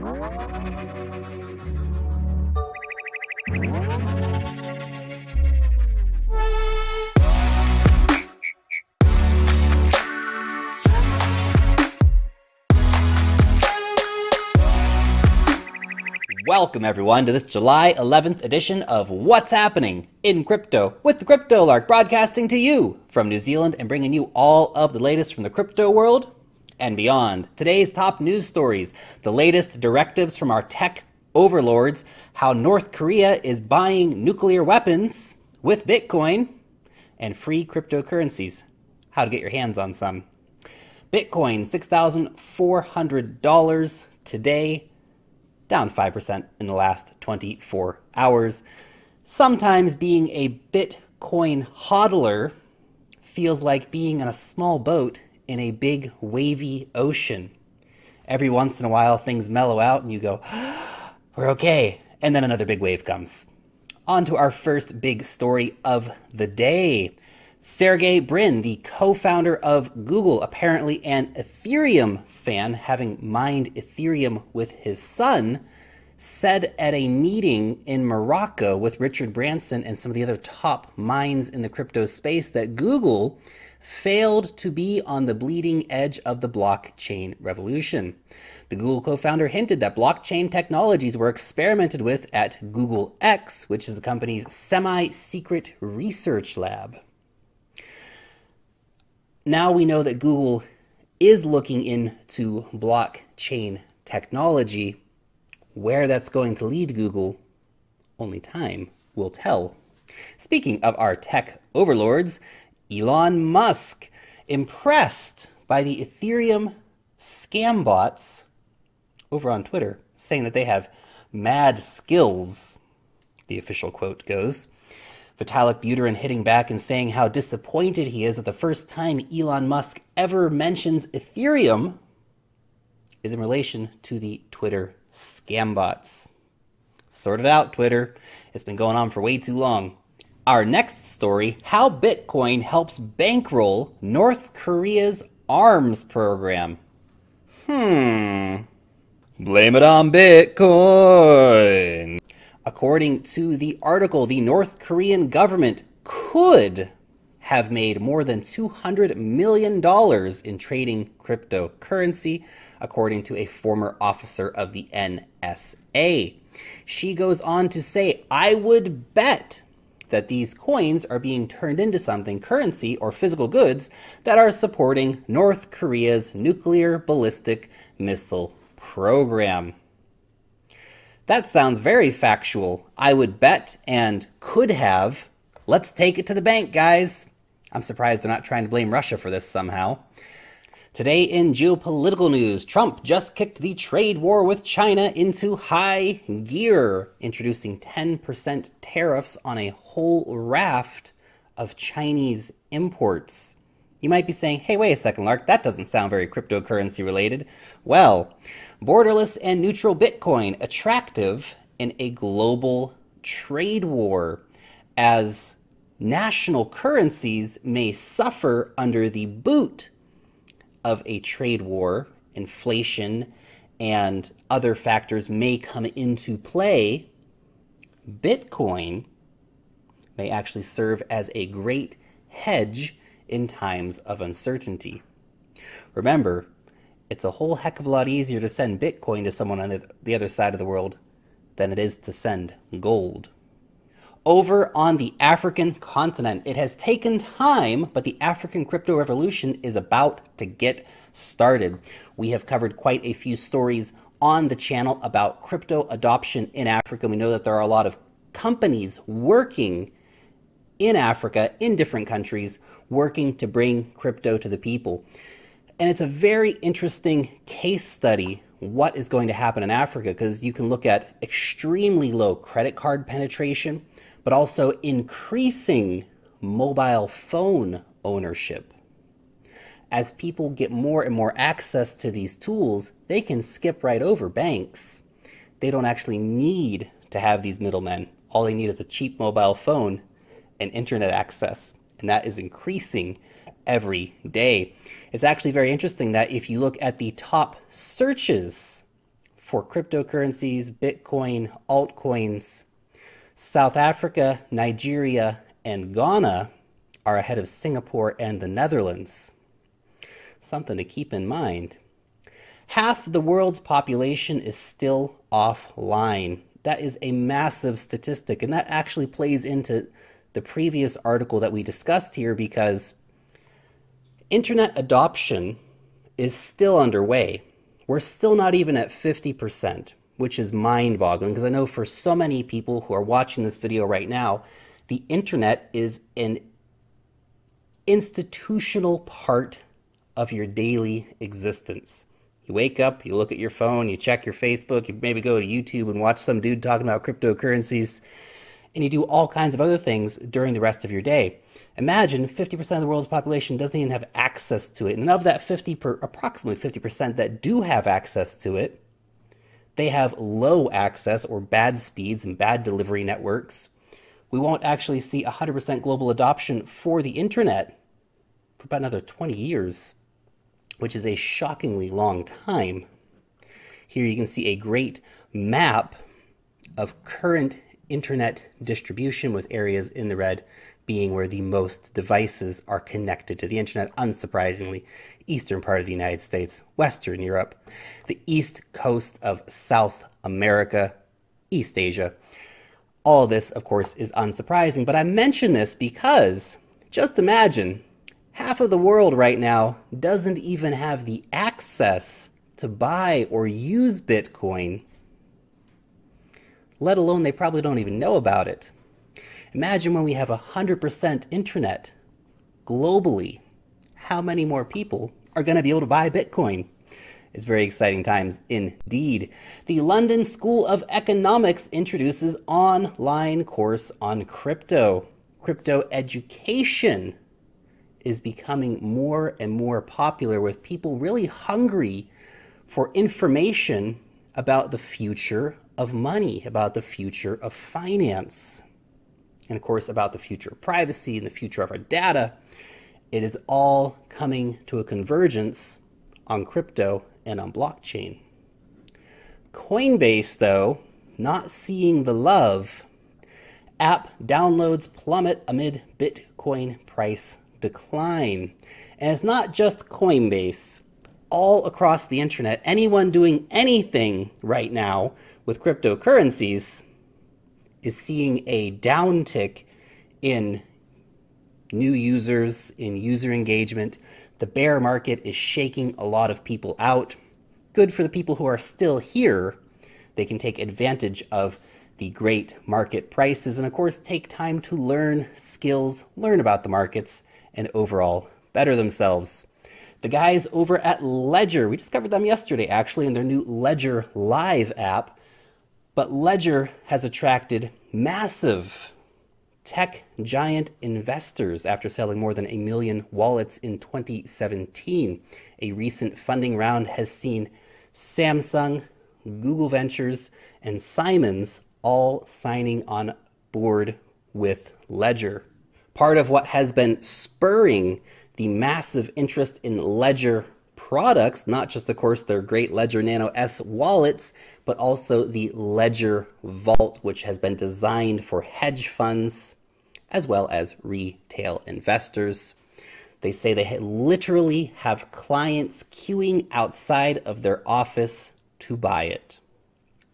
Welcome everyone to this July 11th edition of What's Happening in Crypto with the Crypto Lark, broadcasting to you from New Zealand and bringing you all of the latest from the crypto world and beyond. Today's top news stories, the latest directives from our tech overlords, how North Korea is buying nuclear weapons with Bitcoin, and free cryptocurrencies, how to get your hands on some. Bitcoin, $6,400 today, down 5% in the last 24 hours. Sometimes being a Bitcoin hodler feels like being in a small boat in a big wavy ocean. Every once in a while things mellow out and you go, we're okay. And then another big wave comes. On to our first big story of the day. Sergey Brin, the co-founder of Google, apparently an Ethereum fan, having mined Ethereum with his son, said at a meeting in Morocco with Richard Branson and some of the other top minds in the crypto space that Google failed to be on the bleeding edge of the blockchain revolution. The Google co-founder hinted that blockchain technologies were experimented with at Google X, which is the company's semi-secret research lab. Now we know that Google is looking into blockchain technology. Where that's going to lead Google, only time will tell. Speaking of our tech overlords, Elon Musk, impressed by the Ethereum scam bots over on Twitter, saying that they have mad skills, the official quote goes. Vitalik Buterin hitting back and saying how disappointed he is that the first time Elon Musk ever mentions Ethereum is in relation to the Twitter scam bots. Sort it out, Twitter. It's been going on for way too long. Our next story, how Bitcoin helps bankroll North Korea's arms program. Blame it on Bitcoin. According to the article, the North Korean government could have made more than $200 million in trading cryptocurrency, according to a former officer of the NSA. She goes on to say, I would bet that these coins are being turned into something, currency or physical goods, that are supporting North Korea's nuclear ballistic missile program. That sounds very factual. I would bet and could have. Let's take it to the bank, guys. I'm surprised they're not trying to blame Russia for this somehow. Today in geopolitical news, Trump just kicked the trade war with China into high gear, introducing 10% tariffs on a whole raft of Chinese imports. You might be saying, hey, wait a second, Lark, that doesn't sound very cryptocurrency related. Well, borderless and neutral Bitcoin attractive in a global trade war, as national currencies may suffer under the boot of a trade war. Inflation and other factors may come into play. Bitcoin may actually serve as a great hedge in times of uncertainty. Remember, it's a whole heck of a lot easier to send Bitcoin to someone on the other side of the world than it is to send gold. Over on the African continent, it has taken time, but the African crypto revolution is about to get started. We have covered quite a few stories on the channel about crypto adoption in Africa. We know that there are a lot of companies working in Africa, in different countries, working to bring crypto to the people. And it's a very interesting case study, what is going to happen in Africa, because you can look at extremely low credit card penetration, but also increasing mobile phone ownership. As people get more and more access to these tools, they can skip right over banks. They don't actually need to have these middlemen. All they need is a cheap mobile phone and internet access, and that is increasing every day. It's actually very interesting that if you look at the top searches for cryptocurrencies, Bitcoin, altcoins. South Africa, Nigeria, and Ghana are ahead of Singapore and the Netherlands. Something to keep in mind. Half the world's population is still offline. That is a massive statistic, and that actually plays into the previous article that we discussed here, because internet adoption is still underway. We're still not even at 50%, which is mind-boggling, because I know for so many people who are watching this video right now, the internet is an institutional part of your daily existence. You wake up, you look at your phone, you check your Facebook, you maybe go to YouTube and watch some dude talking about cryptocurrencies, and you do all kinds of other things during the rest of your day. Imagine 50% of the world's population doesn't even have access to it. And of that approximately 50% that do have access to it, they have low access or bad speeds and bad delivery networks. We won't actually see 100% global adoption for the internet for about another 20 years, which is a shockingly long time. Here you can see a great map of current internet distribution, with areas in the red being where the most devices are connected to the internet. Unsurprisingly, eastern part of the United States, Western Europe, the east coast of South America, East Asia. All this, of course, is unsurprising, but I mention this because just imagine half of the world right now doesn't even have the access to buy or use Bitcoin, let alone they probably don't even know about it. Imagine when we have 100% internet globally, how many more people are going to be able to buy Bitcoin? It's very exciting times indeed. The London School of Economics introduces online course on crypto. Crypto education is becoming more and more popular, with people really hungry for information about the future of money, about the future of finance, and of course about the future of privacy and the future of our data. It is all coming to a convergence on crypto and on blockchain. Coinbase, though, not seeing the love. App downloads plummet amid Bitcoin price decline. And it's not just Coinbase. All across the internet, anyone doing anything right now with cryptocurrencies is seeing a downtick in new users, in user engagement. The bear market is shaking a lot of people out. Good for the people who are still here. They can take advantage of the great market prices and, of course, take time to learn skills, learn about the markets, and overall better themselves. The guys over at Ledger, we discovered them yesterday actually in their new Ledger Live app, but Ledger has attracted massive tech giant investors after selling more than 1 million wallets in 2017. A recent funding round has seen Samsung, Google Ventures, and Simons all signing on board with Ledger. Part of what has been spurring the massive interest in Ledger products, not just, of course, their great Ledger Nano S wallets, but also the Ledger Vault, which has been designed for hedge funds as well as retail investors. They say they literally have clients queuing outside of their office to buy it,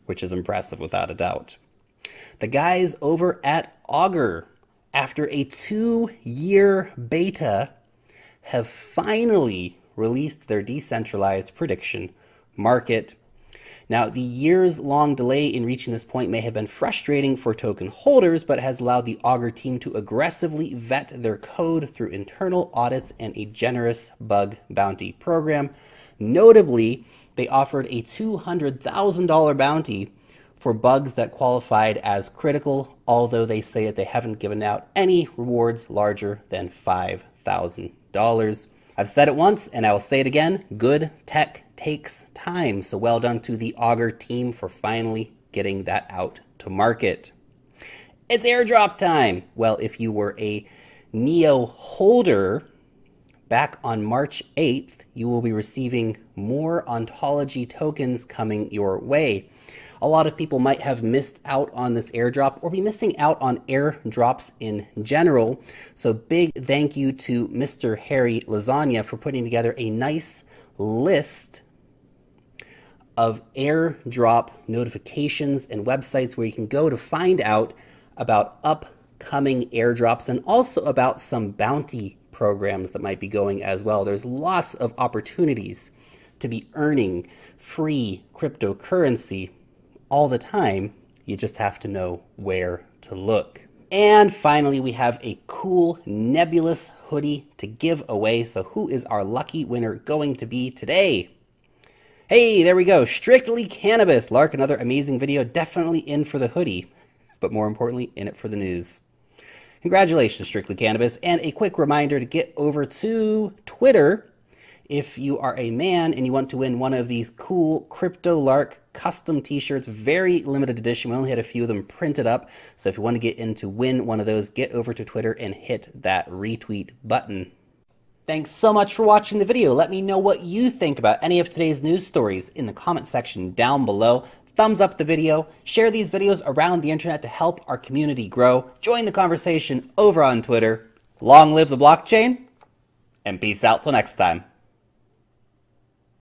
which is impressive without a doubt. The guys over at Augur, after a 2-year beta, have finally released their decentralized prediction market. Now, the years-long delay in reaching this point may have been frustrating for token holders, but has allowed the Augur team to aggressively vet their code through internal audits and a generous bug bounty program. Notably, they offered a $200,000 bounty for bugs that qualified as critical, although they say that they haven't given out any rewards larger than $5,000. I've said it once, and I will say it again, good tech takes time. So well done to the Augur team for finally getting that out to market. It's airdrop time. Well, if you were a Neo holder back on March 8th, you will be receiving more ontology tokens coming your way. A lot of people might have missed out on this airdrop or be missing out on airdrops in general. So big thank you to Mr. Harry Lasagna for putting together a nice list of airdrop notifications and websites where you can go to find out about upcoming airdrops and also about some bounty programs that might be going as well. There's lots of opportunities to be earning free cryptocurrency all the time. You just have to know where to look. And finally, we have a cool nebulous hoodie to give away. So who is our lucky winner going to be today? Hey, there we go. Strictly Cannabis. Lark, another amazing video. Definitely in for the hoodie, but more importantly, in it for the news. Congratulations, Strictly Cannabis. And a quick reminder to get over to Twitter if you are a man and you want to win one of these cool Crypto Lark custom t-shirts. Very limited edition. We only had a few of them printed up. So if you want to get in to win one of those, get over to Twitter and hit that retweet button. Thanks so much for watching the video. Let me know what you think about any of today's news stories in the comment section down below. Thumbs up the video, share these videos around the internet to help our community grow. Join the conversation over on Twitter. Long live the blockchain, and peace out till next time.